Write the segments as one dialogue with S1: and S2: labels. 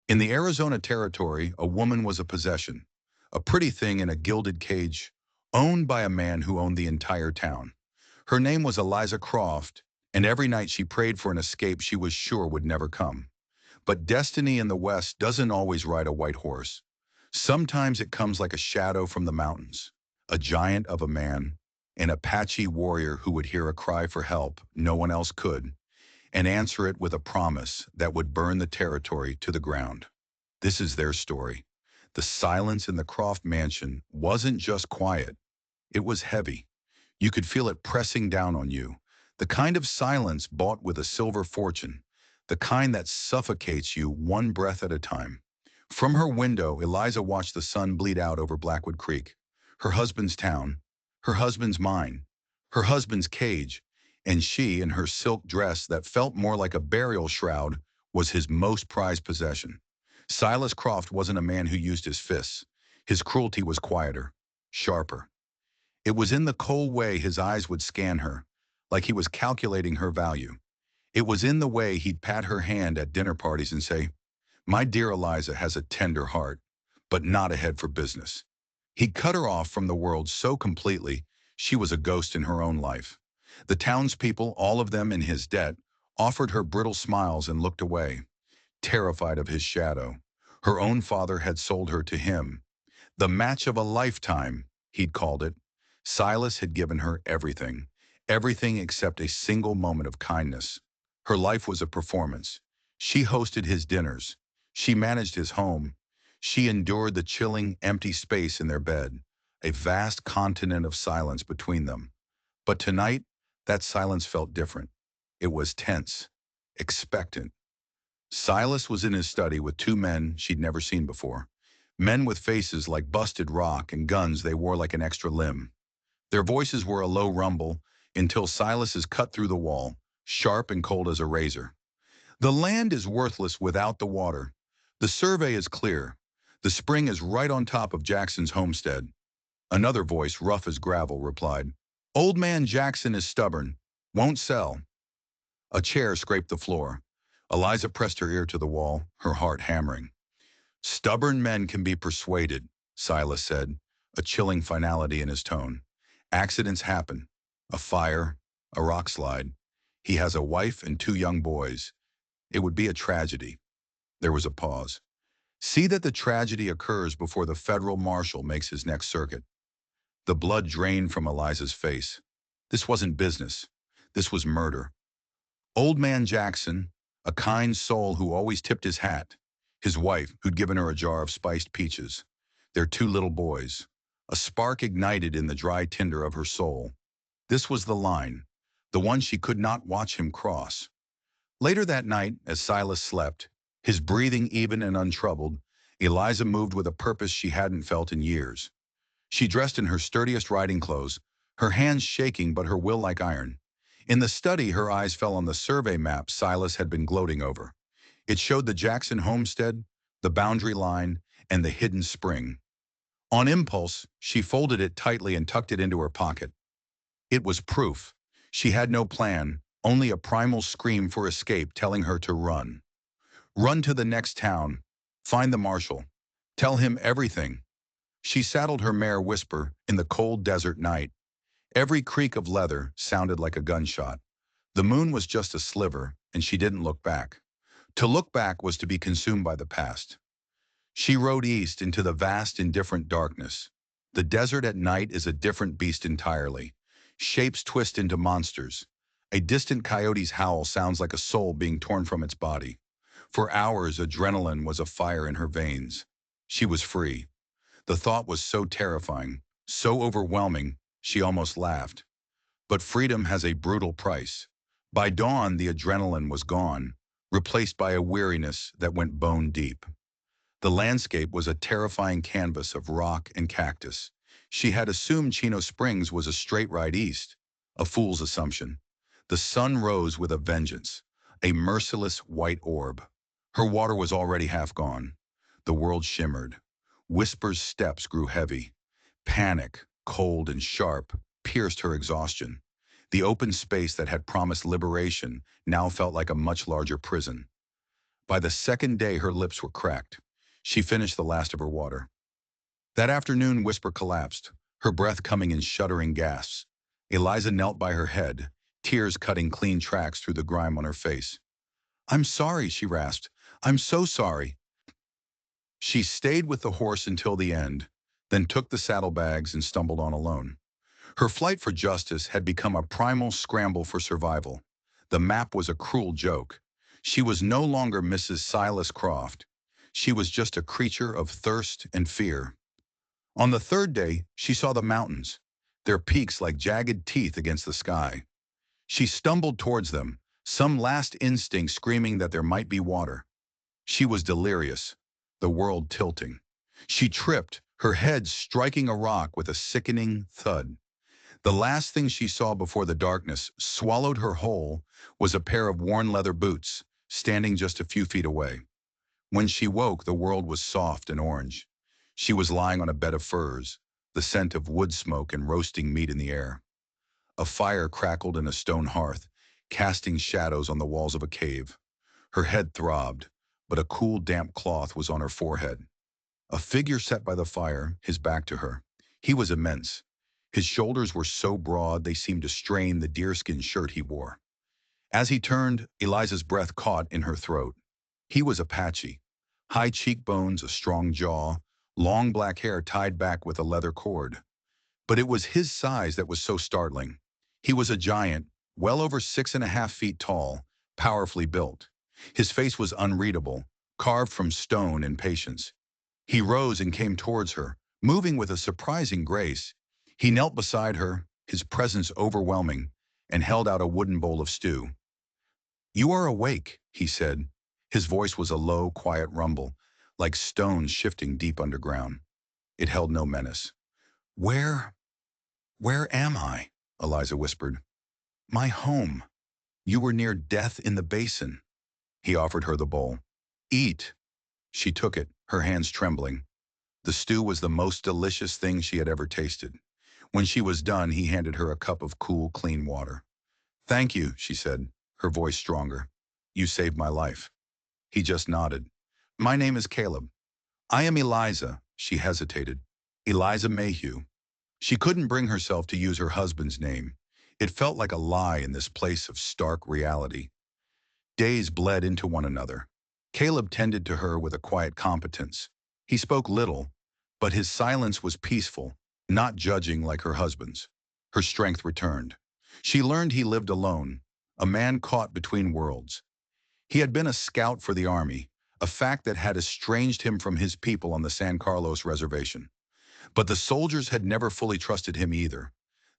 S1: In the Arizona territory, a woman was a possession, a pretty thing in a gilded cage, owned by a man who owned the entire town. Her name was Eliza Croft, and every night she prayed for an escape she was sure would never come. But destiny in the West doesn't always ride a white horse. Sometimes it comes like a shadow from the mountains, a giant of a man, an Apache warrior who would hear a cry for help no one else could, and answer it with a promise that would burn the territory to the ground. This is their story. The silence in the Croft mansion wasn't just quiet, it was heavy. You could feel it pressing down on you. The kind of silence bought with a silver fortune, the kind that suffocates you one breath at a time. From her window, Eliza watched the sun bleed out over Blackwood Creek. Her husband's town, her husband's mine, her husband's cage, and she, in her silk dress that felt more like a burial shroud, was his most prized possession. Silas Croft wasn't a man who used his fists. His cruelty was quieter, sharper. It was in the cold way his eyes would scan her, like he was calculating her value. It was in the way he'd pat her hand at dinner parties and say, "My dear Eliza has a tender heart, but not a head for business." He cut her off from the world so completely, she was a ghost in her own life. The townspeople, all of them in his debt, offered her brittle smiles and looked away, terrified of his shadow. Her own father had sold her to him. The match of a lifetime, he'd called it. Silas had given her everything, everything except a single moment of kindness. Her life was a performance. She hosted his dinners. She managed his home. She endured the chilling, empty space in their bed, a vast continent of silence between them. But tonight, that silence felt different. It was tense, expectant. Silas was in his study with two men she'd never seen before. Men with faces like busted rock and guns they wore like an extra limb. Their voices were a low rumble until Silas's cut through the wall, sharp and cold as a razor. The land is worthless without the water. The survey is clear. The spring is right on top of Jackson's homestead. Another voice, rough as gravel, replied, "Old man Jackson is stubborn. Won't sell." A chair scraped the floor. Eliza pressed her ear to the wall, her heart hammering. "Stubborn men can be persuaded," Silas said, a chilling finality in his tone. "Accidents happen. A fire, a rock slide. He has a wife and two young boys. It would be a tragedy." There was a pause. "See that the tragedy occurs before the federal marshal makes his next circuit." The blood drained from Eliza's face. This wasn't business. This was murder. Old man Jackson, a kind soul who always tipped his hat. His wife, who'd given her a jar of spiced peaches. Their two little boys. A spark ignited in the dry tinder of her soul. This was the line, the one she could not watch him cross. Later that night, as Silas slept, his breathing even and untroubled, Eliza moved with a purpose she hadn't felt in years. She dressed in her sturdiest riding clothes, her hands shaking but her will like iron. In the study, her eyes fell on the survey map Silas had been gloating over. It showed the Jackson homestead, the boundary line, and the hidden spring. On impulse, she folded it tightly and tucked it into her pocket. It was proof. She had no plan, only a primal scream for escape telling her to run. Run to the next town. Find the marshal. Tell him everything. She saddled her mare Whisper in the cold desert night. Every creak of leather sounded like a gunshot. The moon was just a sliver, and she didn't look back. To look back was to be consumed by the past. She rode east into the vast, indifferent darkness. The desert at night is a different beast entirely. Shapes twist into monsters. A distant coyote's howl sounds like a soul being torn from its body. For hours, adrenaline was a fire in her veins. She was free. The thought was so terrifying, so overwhelming, she almost laughed. But freedom has a brutal price. By dawn, the adrenaline was gone, replaced by a weariness that went bone deep. The landscape was a terrifying canvas of rock and cactus. She had assumed Chino Springs was a straight ride east, a fool's assumption. The sun rose with a vengeance, a merciless white orb. Her water was already half gone. The world shimmered. Whisper's steps grew heavy. Panic, cold and sharp, pierced her exhaustion. The open space that had promised liberation now felt like a much larger prison. By the second day, her lips were cracked. She finished the last of her water. That afternoon, Whisper collapsed, her breath coming in shuddering gasps. Eliza knelt by her head, tears cutting clean tracks through the grime on her face. "I'm sorry," she rasped. "I'm so sorry." She stayed with the horse until the end, then took the saddlebags and stumbled on alone. Her flight for justice had become a primal scramble for survival. The map was a cruel joke. She was no longer Mrs. Silas Croft. She was just a creature of thirst and fear. On the third day, she saw the mountains, their peaks like jagged teeth against the sky. She stumbled towards them, some last instinct screaming that there might be water. She was delirious, the world tilting. She tripped, her head striking a rock with a sickening thud. The last thing she saw before the darkness swallowed her whole was a pair of worn leather boots, standing just a few feet away. When she woke, the world was soft and orange. She was lying on a bed of furs, the scent of wood smoke and roasting meat in the air. A fire crackled in a stone hearth, casting shadows on the walls of a cave. Her head throbbed, but a cool, damp cloth was on her forehead. A figure sat by the fire, his back to her. He was immense. His shoulders were so broad they seemed to strain the deerskin shirt he wore. As he turned, Eliza's breath caught in her throat. He was Apache. High cheekbones, a strong jaw, long black hair tied back with a leather cord. But it was his size that was so startling. He was a giant, well over 6.5 feet tall, powerfully built. His face was unreadable, carved from stone and patience. He rose and came towards her, moving with a surprising grace. He knelt beside her, his presence overwhelming, and held out a wooden bowl of stew. "You are awake," he said. His voice was a low, quiet rumble, like stones shifting deep underground. It held no menace. "Where, where am I?" Eliza whispered. "My home. You were near death in the basin." He offered her the bowl. "Eat." She took it, her hands trembling. The stew was the most delicious thing she had ever tasted. When she was done, he handed her a cup of cool, clean water. "Thank you," she said, her voice stronger. "You saved my life." He just nodded. "My name is Caleb." "I am Eliza." She hesitated. "Eliza Mayhew." She couldn't bring herself to use her husband's name. It felt like a lie in this place of stark reality. Days bled into one another. Caleb tended to her with a quiet competence. He spoke little, but his silence was peaceful, not judging like her husband's. Her strength returned. She learned he lived alone, a man caught between worlds. He had been a scout for the army, a fact that had estranged him from his people on the San Carlos reservation. But the soldiers had never fully trusted him either,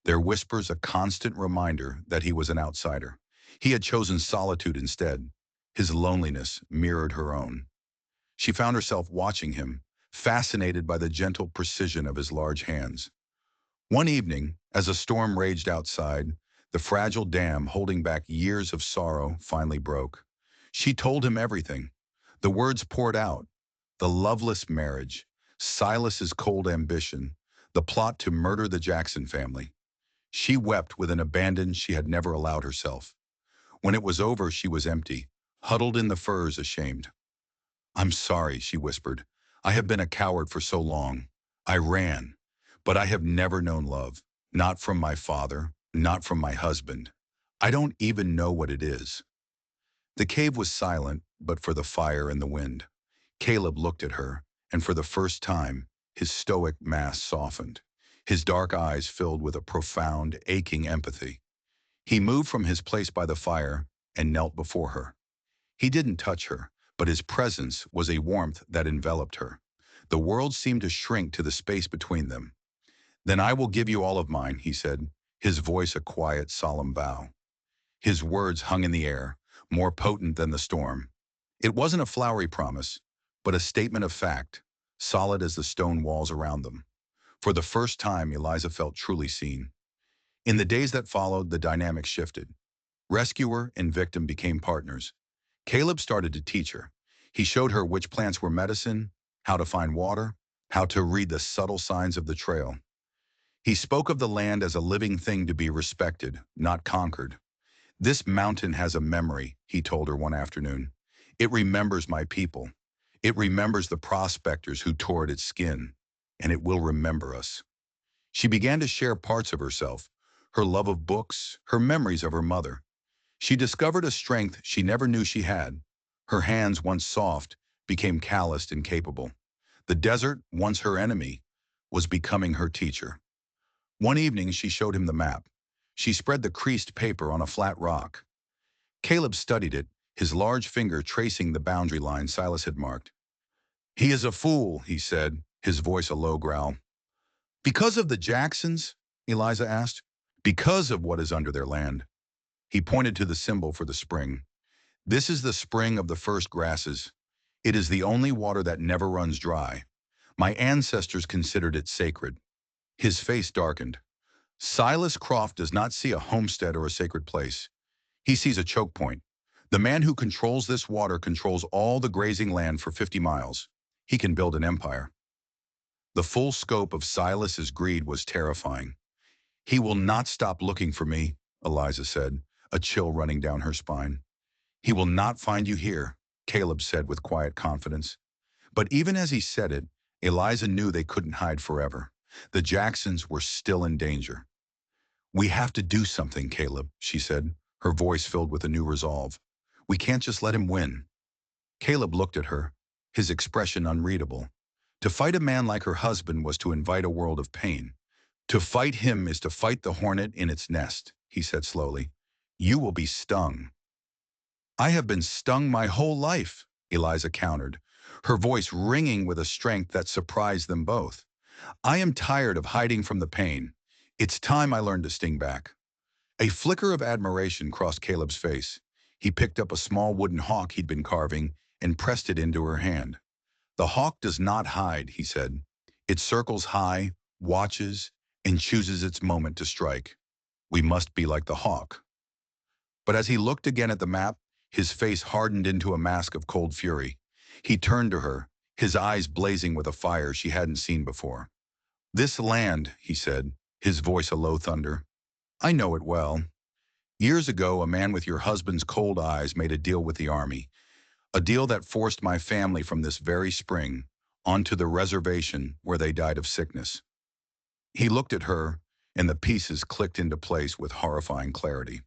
S1: their whispers a constant reminder that he was an outsider. He had chosen solitude instead. His loneliness mirrored her own. She found herself watching him, fascinated by the gentle precision of his large hands. One evening, as a storm raged outside, the fragile dam holding back years of sorrow finally broke. She told him everything. The words poured out. The loveless marriage, Silas's cold ambition, the plot to murder the Jackson family. She wept with an abandon she had never allowed herself. When it was over, she was empty, huddled in the furs, ashamed. "I'm sorry," she whispered. "I have been a coward for so long. I ran, but I have never known love. Not from my father, not from my husband. I don't even know what it is." The cave was silent, but for the fire and the wind. Caleb looked at her, and for the first time, his stoic mask softened. His dark eyes filled with a profound, aching empathy. He moved from his place by the fire and knelt before her. He didn't touch her, but his presence was a warmth that enveloped her. The world seemed to shrink to the space between them. "Then I will give you all of mine," he said, his voice a quiet, solemn vow. His words hung in the air, more potent than the storm. It wasn't a flowery promise, but a statement of fact, solid as the stone walls around them. For the first time, Eliza felt truly seen. In the days that followed, the dynamic shifted. Rescuer and victim became partners. Caleb started to teach her. He showed her which plants were medicine, how to find water, how to read the subtle signs of the trail. He spoke of the land as a living thing to be respected, not conquered. "This mountain has a memory," he told her one afternoon. It remembers my people. It remembers the prospectors who tore at its skin, and it will remember us. She began to share parts of herself, her love of books, her memories of her mother. She discovered a strength she never knew she had. Her hands, once soft, became calloused and capable. The desert, once her enemy, was becoming her teacher. One evening, she showed him the map. She spread the creased paper on a flat rock. Caleb studied it, his large finger tracing the boundary line Silas had marked. "He is a fool," he said, his voice a low growl. "Because of the Jacksons?" Eliza asked. "Because of what is under their land." He pointed to the symbol for the spring. "This is the spring of the first grasses. It is the only water that never runs dry. My ancestors considered it sacred." His face darkened. "Silas Croft does not see a homestead or a sacred place. He sees a choke point. The man who controls this water controls all the grazing land for 50 miles. He can build an empire." The full scope of Silas's greed was terrifying. "He will not stop looking for me," Eliza said, a chill running down her spine. "He will not find you here," Caleb said with quiet confidence. But even as he said it, Eliza knew they couldn't hide forever. The Jacksons were still in danger. "We have to do something, Caleb," she said, her voice filled with a new resolve. "We can't just let him win." Caleb looked at her, his expression unreadable. To fight a man like her husband was to invite a world of pain. "To fight him is to fight the hornet in its nest," he said slowly. "You will be stung." "I have been stung my whole life," Eliza countered, her voice ringing with a strength that surprised them both. "I am tired of hiding from the pain. It's time I learned to sting back." A flicker of admiration crossed Caleb's face. He picked up a small wooden hawk he'd been carving and pressed it into her hand. "The hawk does not hide," he said. "It circles high, watches, and chooses its moment to strike. We must be like the hawk." But as he looked again at the map, his face hardened into a mask of cold fury. He turned to her, his eyes blazing with a fire she hadn't seen before. "This land," he said, his voice a low thunder. "I know it well. Years ago, a man with your husband's cold eyes made a deal with the army, a deal that forced my family from this very spring onto the reservation where they died of sickness." He looked at her, and the pieces clicked into place with horrifying clarity.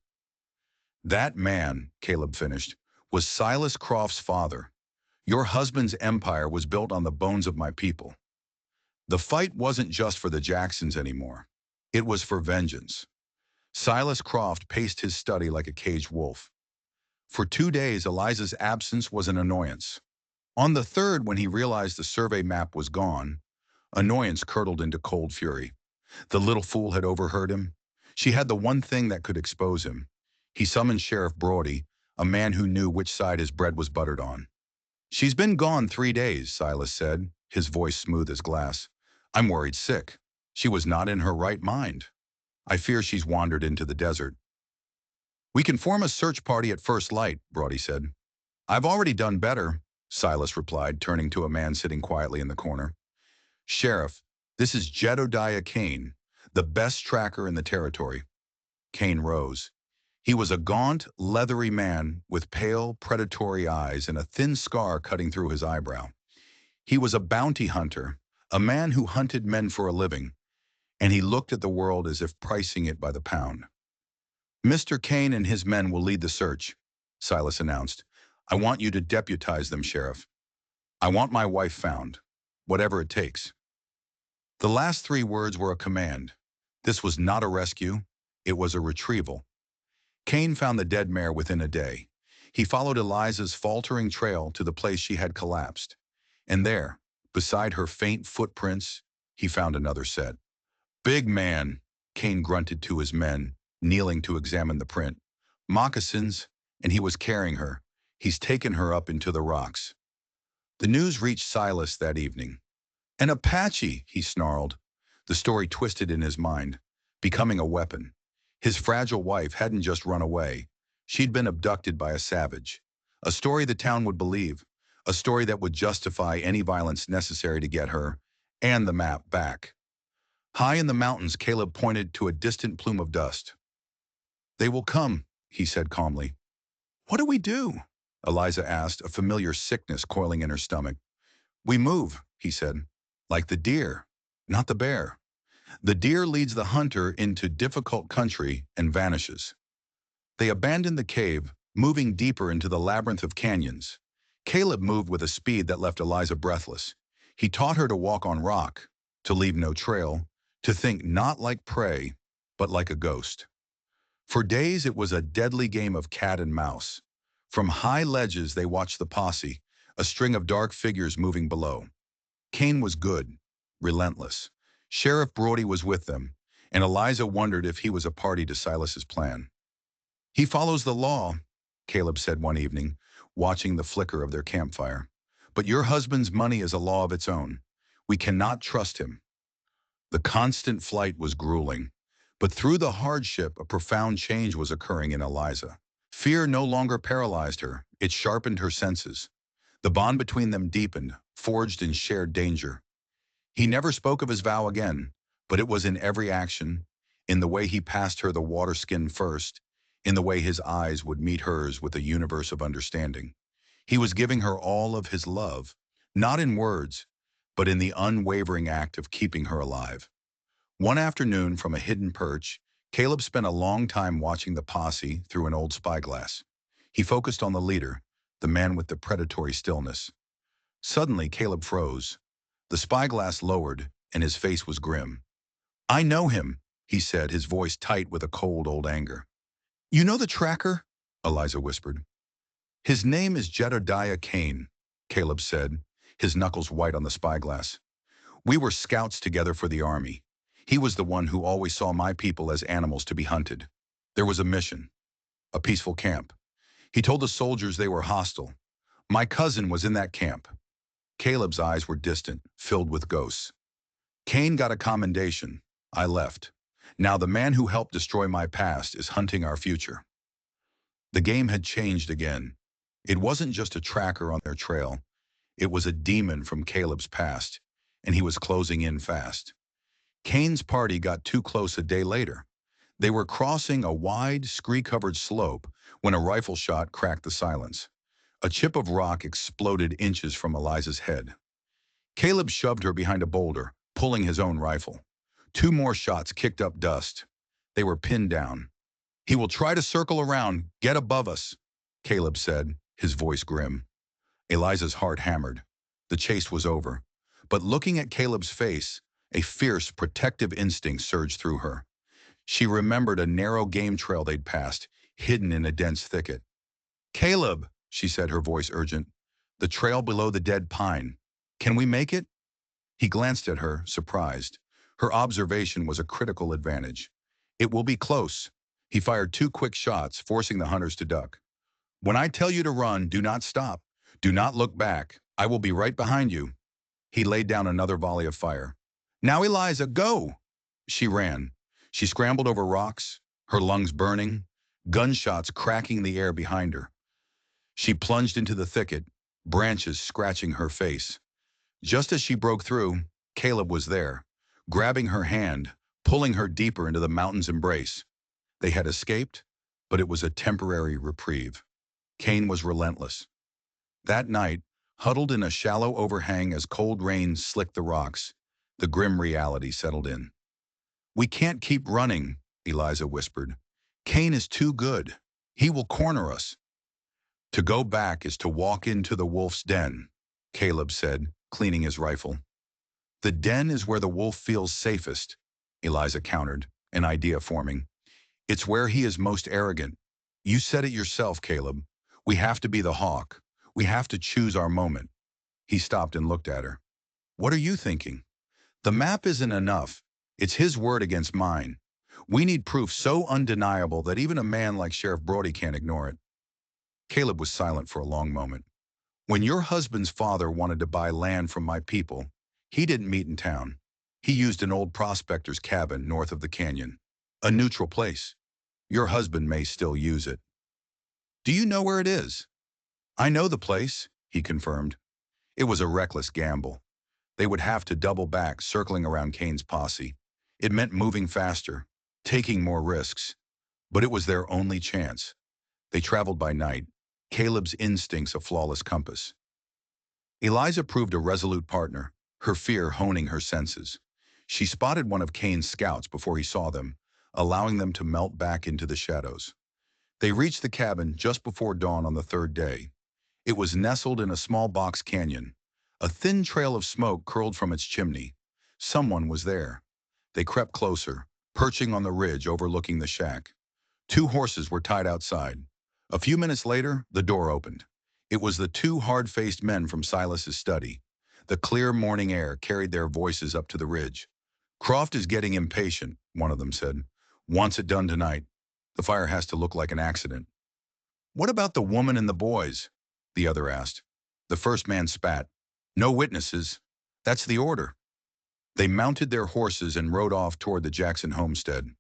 S1: "That man," Caleb finished, "was Silas Croft's father. Your husband's empire was built on the bones of my people. The fight wasn't just for the Jacksons anymore. It was for vengeance." Silas Croft paced his study like a caged wolf. For 2 days, Eliza's absence was an annoyance. On the third, when he realized the survey map was gone, annoyance curdled into cold fury. The little fool had overheard him. She had the one thing that could expose him. He summoned Sheriff Brody, a man who knew which side his bread was buttered on. "She's been gone 3 days, Silas said, his voice smooth as glass. "I'm worried sick. She was not in her right mind. I fear she's wandered into the desert." "We can form a search party at first light," Brody said. "I've already done better," Silas replied, turning to a man sitting quietly in the corner. "Sheriff, this is Jedediah Kane, the best tracker in the territory." Kane rose. He was a gaunt, leathery man with pale, predatory eyes and a thin scar cutting through his eyebrow. He was a bounty hunter, a man who hunted men for a living, and he looked at the world as if pricing it by the pound. "Mr. Kane and his men will lead the search," Silas announced. "I want you to deputize them, Sheriff. I want my wife found, whatever it takes." The last 3 words were a command. This was not a rescue. It was a retrieval. Kane found the dead mare within a day. He followed Eliza's faltering trail to the place she had collapsed. And there, beside her faint footprints, he found another set. "Big man," Kane grunted to his men, kneeling to examine the print. "Moccasins, and he was carrying her. He's taken her up into the rocks." The news reached Silas that evening. "An Apache," he snarled. The story twisted in his mind, becoming a weapon. His fragile wife hadn't just run away. She'd been abducted by a savage. A story the town would believe. A story that would justify any violence necessary to get her and the map back. High in the mountains, Caleb pointed to a distant plume of dust. "They will come," he said calmly. "What do we do?" Eliza asked, a familiar sickness coiling in her stomach. We move, he said, like the deer, not the bear. The deer leads the hunter into difficult country and vanishes. They abandoned the cave, moving deeper into the labyrinth of canyons. Caleb moved with a speed that left Eliza breathless. He taught her to walk on rock, to leave no trail, to think not like prey, but like a ghost. For days it was a deadly game of cat and mouse. From high ledges they watched the posse, a string of dark figures moving below. Cain was good, relentless. Sheriff Brody was with them, and Eliza wondered if he was a party to Silas's plan. He follows the law, Caleb said one evening, watching the flicker of their campfire. But your husband's money is a law of its own. We cannot trust him. The constant flight was grueling, but through the hardship, a profound change was occurring in Eliza. Fear no longer paralyzed her, it sharpened her senses. The bond between them deepened, forged in shared danger. He never spoke of his vow again, but it was in every action, in the way he passed her the water skin first, in the way his eyes would meet hers with a universe of understanding. He was giving her all of his love, not in words, but in the unwavering act of keeping her alive. One afternoon from a hidden perch, Caleb spent a long time watching the posse through an old spyglass. He focused on the leader, the man with the predatory stillness. Suddenly, Caleb froze. The spyglass lowered, and his face was grim. I know him, he said, his voice tight with a cold old anger. You know the tracker? Eliza whispered. His name is Jedediah Cain, Caleb said, his knuckles white on the spyglass. We were scouts together for the army. He was the one who always saw my people as animals to be hunted. There was a mission, a peaceful camp. He told the soldiers they were hostile. My cousin was in that camp. Caleb's eyes were distant, filled with ghosts. Cain got a commendation. I left. Now the man who helped destroy my past is hunting our future. The game had changed again. It wasn't just a tracker on their trail. It was a demon from Caleb's past, and he was closing in fast. Cain's party got too close a day later. They were crossing a wide, scree-covered slope when a rifle shot cracked the silence. A chip of rock exploded inches from Eliza's head. Caleb shoved her behind a boulder, pulling his own rifle. Two more shots kicked up dust. They were pinned down. He will try to circle around, get above us, Caleb said, his voice grim. Eliza's heart hammered. The chase was over. But looking at Caleb's face, a fierce, protective instinct surged through her. She remembered a narrow game trail they'd passed, hidden in a dense thicket. Caleb, she said, her voice urgent, the trail below the dead pine. Can we make it? He glanced at her, surprised. Her observation was a critical advantage. It will be close. He fired two quick shots, forcing the hunters to duck. When I tell you to run, do not stop. Do not look back. I will be right behind you. He laid down another volley of fire. Now, Eliza, go! She ran. She scrambled over rocks, her lungs burning, gunshots cracking the air behind her. She plunged into the thicket, branches scratching her face. Just as she broke through, Caleb was there, grabbing her hand, pulling her deeper into the mountain's embrace. They had escaped, but it was a temporary reprieve. Cain was relentless. That night, huddled in a shallow overhang as cold rain slicked the rocks, the grim reality settled in. We can't keep running, Eliza whispered. Cain is too good. He will corner us. To go back is to walk into the wolf's den, Caleb said, cleaning his rifle. The den is where the wolf feels safest, Eliza countered, an idea forming. It's where he is most arrogant. You said it yourself, Caleb. We have to be the hawk. We have to choose our moment. He stopped and looked at her. What are you thinking? The map isn't enough. It's his word against mine. We need proof so undeniable that even a man like Sheriff Brody can't ignore it. Caleb was silent for a long moment. When your husband's father wanted to buy land from my people, he didn't meet in town. He used an old prospector's cabin north of the canyon. A neutral place. Your husband may still use it. Do you know where it is? I know the place, he confirmed. It was a reckless gamble. They would have to double back, circling around Cain's posse. It meant moving faster, taking more risks. But it was their only chance. They traveled by night, Caleb's instincts a flawless compass. Eliza proved a resolute partner, her fear honing her senses. She spotted one of Cain's scouts before he saw them, allowing them to melt back into the shadows. They reached the cabin just before dawn on the third day. It was nestled in a small box canyon. A thin trail of smoke curled from its chimney. Someone was there. They crept closer, perching on the ridge overlooking the shack. Two horses were tied outside. A few minutes later, the door opened. It was the two hard-faced men from Silas's study. The clear morning air carried their voices up to the ridge. "Croft is getting impatient," one of them said. "Wants it done tonight. The fire has to look like an accident." "What about the woman and the boys?" the other asked. The first man spat. "No witnesses. That's the order." They mounted their horses and rode off toward the Jackson homestead.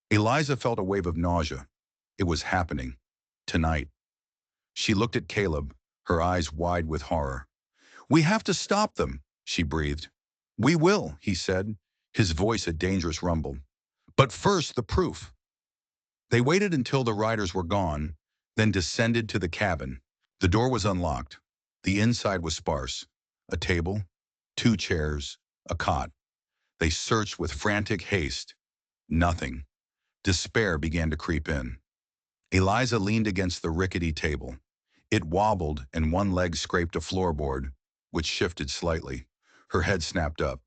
S1: Eliza felt a wave of nausea. It was happening. Tonight. She looked at Caleb, her eyes wide with horror. "We have to stop them," she breathed. "We will," he said, his voice a dangerous rumble. "But first, the proof." They waited until the riders were gone, then descended to the cabin. The door was unlocked. The inside was sparse. A table, two chairs, a cot. They searched with frantic haste. Nothing. Despair began to creep in. Eliza leaned against the rickety table. It wobbled and one leg scraped a floorboard, which shifted slightly. Her head snapped up.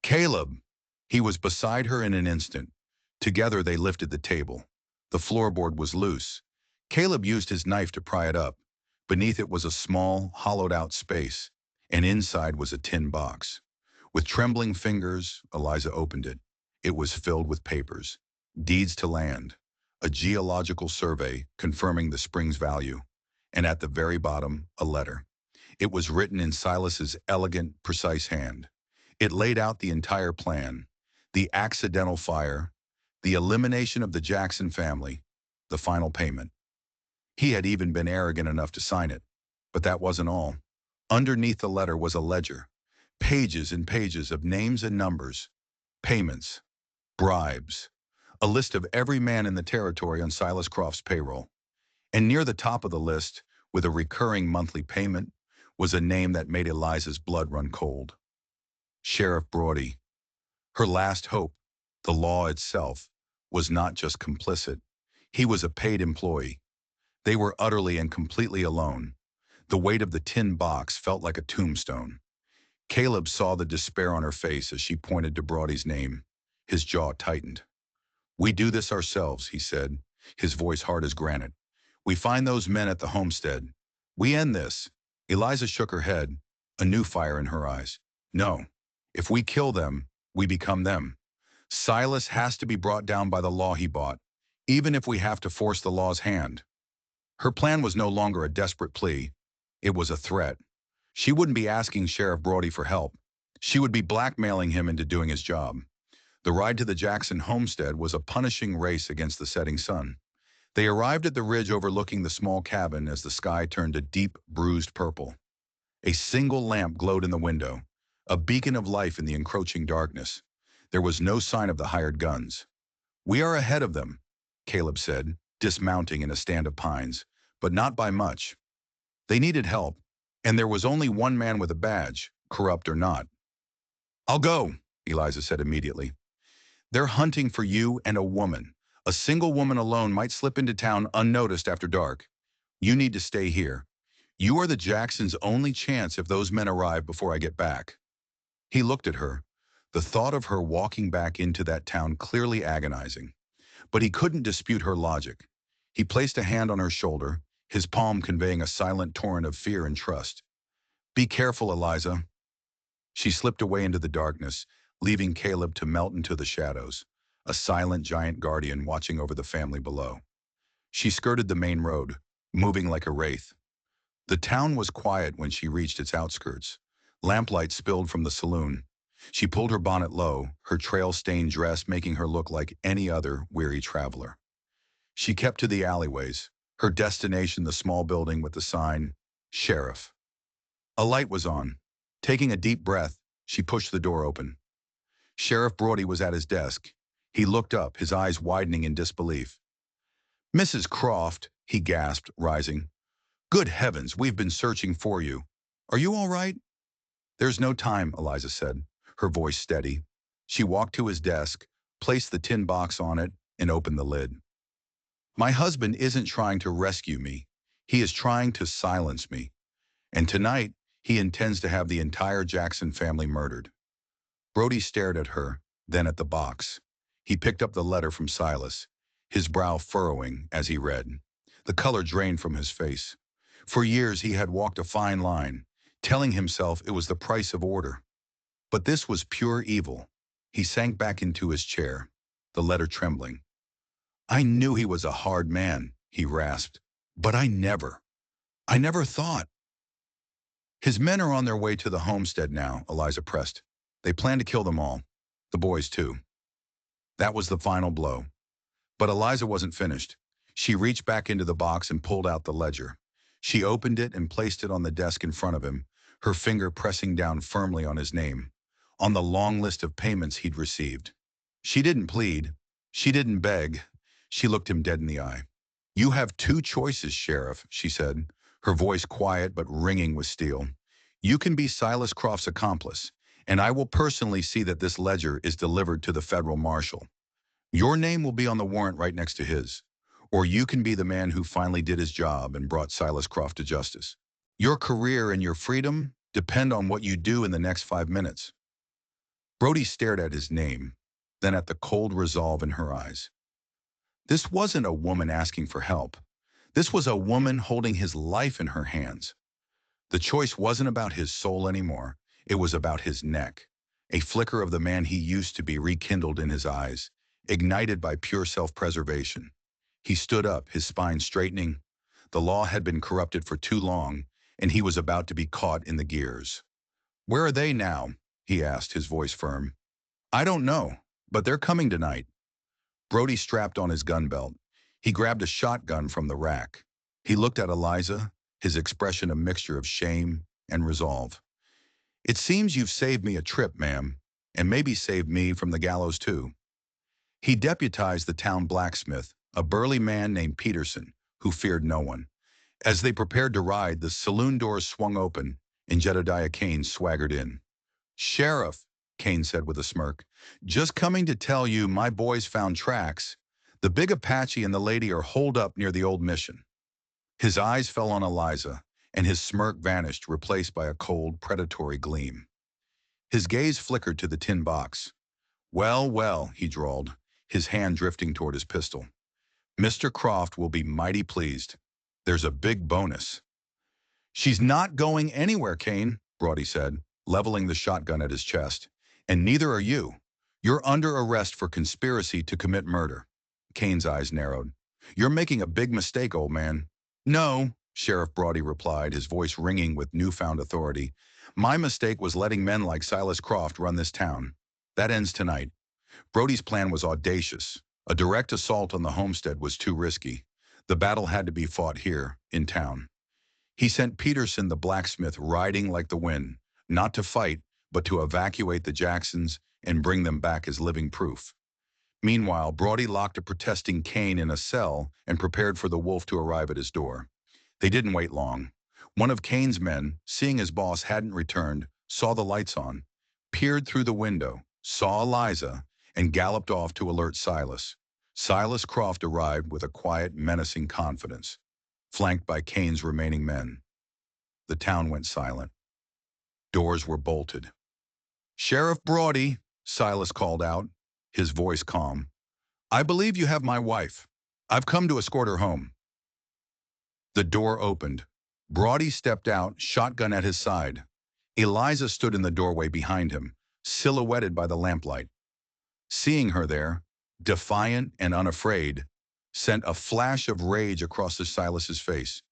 S1: "Caleb!" He was beside her in an instant. Together they lifted the table. The floorboard was loose. Caleb used his knife to pry it up. Beneath it was a small, hollowed-out space, and inside was a tin box. With trembling fingers, Eliza opened it. It was filled with papers. Deeds to land. A geological survey confirming the spring's value. And at the very bottom, a letter. It was written in Silas's elegant, precise hand. It laid out the entire plan. The accidental fire, the elimination of the Jackson family, the final payment. He had even been arrogant enough to sign it. But that wasn't all. Underneath the letter was a ledger. Pages and pages of names and numbers. Payments. Bribes. A list of every man in the territory on Silas Croft's payroll. And near the top of the list, with a recurring monthly payment, was a name that made Eliza's blood run cold. Sheriff Brody. Her last hope, the law itself, was not just complicit. He was a paid employee. They were utterly and completely alone. The weight of the tin box felt like a tombstone. Caleb saw the despair on her face as she pointed to Brody's name. His jaw tightened. "We do this ourselves," he said, his voice hard as granite. "We find those men at the homestead. We end this." Eliza shook her head, a new fire in her eyes. "No. If we kill them, we become them. Silas has to be brought down by the law he bought, even if we have to force the law's hand." Her plan was no longer a desperate plea. It was a threat. She wouldn't be asking Sheriff Brody for help. She would be blackmailing him into doing his job. The ride to the Jackson homestead was a punishing race against the setting sun. They arrived at the ridge overlooking the small cabin as the sky turned a deep, bruised purple. A single lamp glowed in the window, a beacon of life in the encroaching darkness. There was no sign of the hired guns. "We are ahead of them," Caleb said, dismounting in a stand of pines, "but not by much." They needed help, and there was only one man with a badge, corrupt or not. "I'll go," Eliza said immediately. "They're hunting for you and a woman. A single woman alone might slip into town unnoticed after dark. You need to stay here. You are the Jacksons' only chance if those men arrive before I get back." He looked at her, the thought of her walking back into that town clearly agonizing. But he couldn't dispute her logic. He placed a hand on her shoulder, his palm conveying a silent torrent of fear and trust. "Be careful, Eliza." She slipped away into the darkness, leaving Caleb to melt into the shadows, a silent giant guardian watching over the family below. She skirted the main road, moving like a wraith. The town was quiet when she reached its outskirts. Lamplight spilled from the saloon. She pulled her bonnet low, her trail-stained dress making her look like any other weary traveler. She kept to the alleyways, her destination the small building with the sign, Sheriff. A light was on. Taking a deep breath, she pushed the door open. Sheriff Brody was at his desk. He looked up, his eyes widening in disbelief. "Mrs. Croft," he gasped, rising. Good heavens, we've been searching for you. Are you all right? There's no time, Eliza said, her voice steady. She walked to his desk, placed the tin box on it, and opened the lid. My husband isn't trying to rescue me. He is trying to silence me. And tonight, he intends to have the entire Jackson family murdered. Brody stared at her, then at the box. He picked up the letter from Silas, his brow furrowing as he read. The color drained from his face. For years he had walked a fine line, telling himself it was the price of order. But this was pure evil. He sank back into his chair, the letter trembling. I knew he was a hard man, he rasped, but I never thought. His men are on their way to the homestead now, Eliza pressed. They plan to kill them all. The boys, too. That was the final blow. But Eliza wasn't finished. She reached back into the box and pulled out the ledger. She opened it and placed it on the desk in front of him, her finger pressing down firmly on his name, on the long list of payments he'd received. She didn't plead. She didn't beg. She looked him dead in the eye. You have two choices, Sheriff, she said, her voice quiet but ringing with steel. You can be Silas Croft's accomplice, and I will personally see that this ledger is delivered to the federal marshal. Your name will be on the warrant right next to his. Or you can be the man who finally did his job and brought Silas Croft to justice. Your career and your freedom depend on what you do in the next 5 minutes. Brody stared at his name, then at the cold resolve in her eyes. This wasn't a woman asking for help. This was a woman holding his life in her hands. The choice wasn't about his soul anymore. It was about his neck. A flicker of the man he used to be rekindled in his eyes, ignited by pure self-preservation. He stood up, his spine straightening. The law had been corrupted for too long, and he was about to be caught in the gears. Where are they now? He asked, his voice firm. I don't know, but they're coming tonight. Brody strapped on his gun belt. He grabbed a shotgun from the rack. He looked at Eliza, his expression a mixture of shame and resolve. It seems you've saved me a trip, ma'am, and maybe saved me from the gallows too. He deputized the town blacksmith, a burly man named Peterson, who feared no one. As they prepared to ride, the saloon doors swung open, and Jedediah Kane swaggered in. Sheriff, Kane said with a smirk, just coming to tell you my boys found tracks. The big Apache and the lady are holed up near the old mission. His eyes fell on Eliza, and his smirk vanished, replaced by a cold, predatory gleam. His gaze flickered to the tin box. Well, well, he drawled, his hand drifting toward his pistol. Mr. Croft will be mighty pleased. There's a big bonus. She's not going anywhere, Kane, Brody said, leveling the shotgun at his chest. And neither are you. You're under arrest for conspiracy to commit murder. Kane's eyes narrowed. You're making a big mistake, old man. No, Sheriff Brody replied, his voice ringing with newfound authority. My mistake was letting men like Silas Croft run this town. That ends tonight. Brody's plan was audacious. A direct assault on the homestead was too risky. The battle had to be fought here, in town. He sent Peterson the blacksmith riding like the wind, not to fight, but to evacuate the Jacksons and bring them back as living proof. Meanwhile, Brody locked a protesting Kane in a cell and prepared for the wolf to arrive at his door. They didn't wait long. One of Kane's men, seeing his boss hadn't returned, saw the lights on, peered through the window, saw Eliza, and galloped off to alert Silas. Silas Croft arrived with a quiet, menacing confidence, flanked by Kane's remaining men. The town went silent. Doors were bolted. Sheriff Brody, Silas called out, his voice calm. I believe you have my wife. I've come to escort her home. The door opened. Brody stepped out, shotgun at his side. Eliza stood in the doorway behind him, silhouetted by the lamplight. Seeing her there, defiant and unafraid, sent a flash of rage across Silas's face.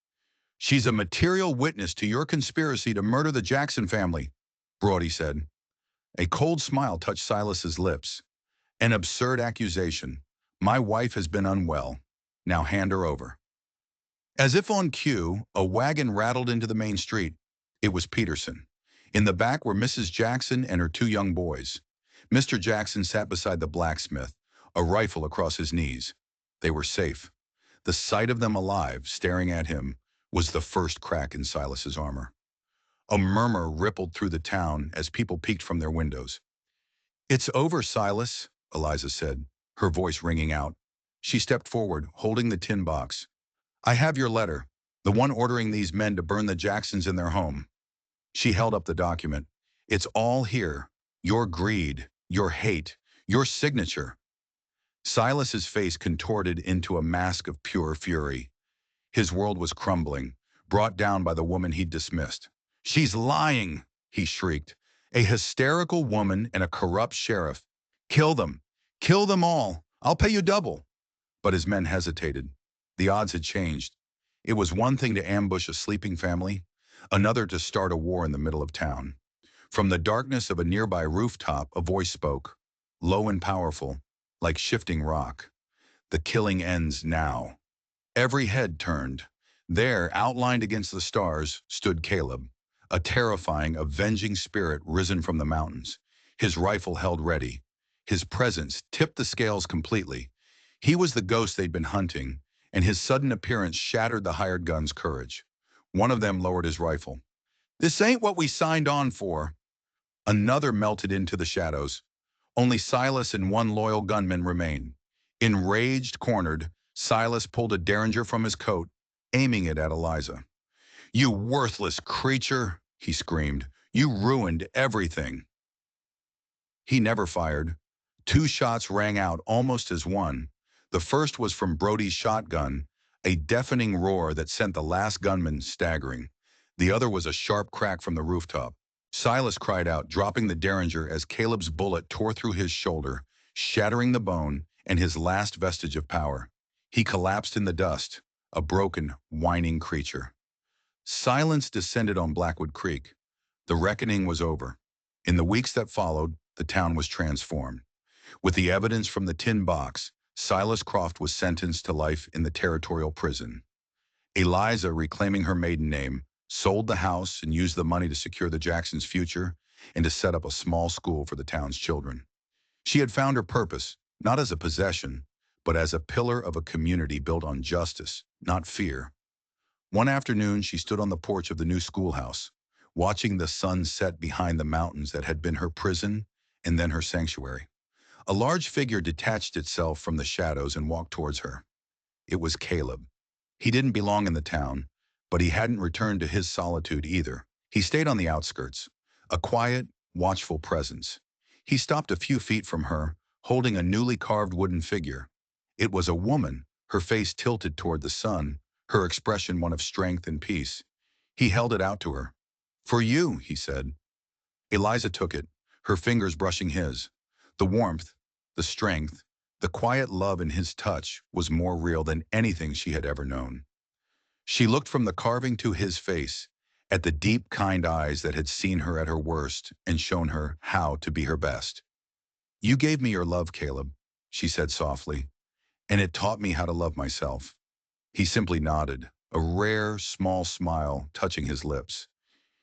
S1: She's a material witness to your conspiracy to murder the Jackson family, Brody said. A cold smile touched Silas's lips. An absurd accusation. My wife has been unwell. Now hand her over. As if on cue, a wagon rattled into the main street. It was Peterson. In the back were Mrs. Jackson and her two young boys. Mr. Jackson sat beside the blacksmith, a rifle across his knees. They were safe. The sight of them alive, staring at him, was the first crack in Silas's armor. A murmur rippled through the town as people peeked from their windows. "It's over, Silas," Eliza said, her voice ringing out. She stepped forward, holding the tin box. "I have your letter, the one ordering these men to burn the Jacksons in their home." She held up the document. "It's all here. Your greed, your hate, your signature." Silas's face contorted into a mask of pure fury. His world was crumbling, brought down by the woman he'd dismissed. "She's lying," he shrieked. "A hysterical woman and a corrupt sheriff. Kill them. Kill them all. I'll pay you double." But his men hesitated. The odds had changed. It was one thing to ambush a sleeping family, another to start a war in the middle of town. From the darkness of a nearby rooftop, a voice spoke, low and powerful, like shifting rock. "The killing ends now." Every head turned. There, outlined against the stars, stood Caleb, a terrifying, avenging spirit risen from the mountains, his rifle held ready. His presence tipped the scales completely. He was the ghost they'd been hunting, and his sudden appearance shattered the hired gun's courage. One of them lowered his rifle. "This ain't what we signed on for." Another melted into the shadows. Only Silas and one loyal gunman remained. Enraged, cornered, Silas pulled a derringer from his coat, aiming it at Eliza. "You worthless creature," he screamed. "You ruined everything." He never fired. Two shots rang out almost as one. The first was from Brody's shotgun, a deafening roar that sent the last gunman staggering. The other was a sharp crack from the rooftop. Silas cried out, dropping the derringer as Caleb's bullet tore through his shoulder, shattering the bone and his last vestige of power. He collapsed in the dust, a broken, whining creature. Silence descended on Blackwood Creek. The reckoning was over. In the weeks that followed, the town was transformed. With the evidence from the tin box, Silas Croft was sentenced to life in the territorial prison. Eliza, reclaiming her maiden name, sold the house and used the money to secure the Jacksons' future and to set up a small school for the town's children. She had found her purpose, not as a possession, but as a pillar of a community built on justice, not fear. One afternoon, she stood on the porch of the new schoolhouse, watching the sun set behind the mountains that had been her prison and then her sanctuary. A large figure detached itself from the shadows and walked towards her. It was Caleb. He didn't belong in the town, but he hadn't returned to his solitude either. He stayed on the outskirts, a quiet, watchful presence. He stopped a few feet from her, holding a newly carved wooden figure. It was a woman, her face tilted toward the sun, her expression one of strength and peace. He held it out to her. "For you," he said. Eliza took it, her fingers brushing his. The warmth, the strength, the quiet love in his touch was more real than anything she had ever known. She looked from the carving to his face, at the deep, kind eyes that had seen her at her worst and shown her how to be her best. "You gave me your love, Caleb," she said softly, "and it taught me how to love myself." He simply nodded, a rare, small smile touching his lips.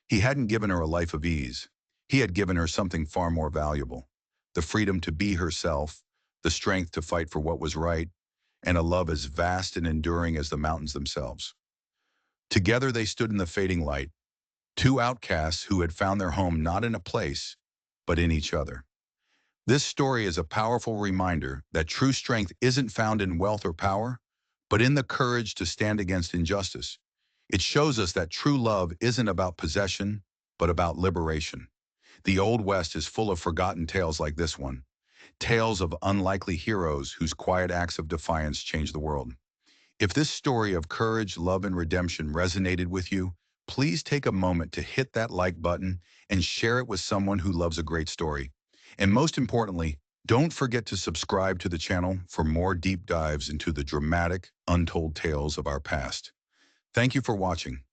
S1: He hadn't given her a life of ease. He had given her something far more valuable: the freedom to be herself, the strength to fight for what was right, and a love as vast and enduring as the mountains themselves. Together they stood in the fading light, two outcasts who had found their home not in a place, but in each other. This story is a powerful reminder that true strength isn't found in wealth or power, but in the courage to stand against injustice. It shows us that true love isn't about possession, but about liberation. The Old West is full of forgotten tales like this one, tales of unlikely heroes whose quiet acts of defiance changed the world. If this story of courage, love, and redemption resonated with you, please take a moment to hit that like button and share it with someone who loves a great story. And most importantly, don't forget to subscribe to the channel for more deep dives into the dramatic, untold tales of our past. Thank you for watching.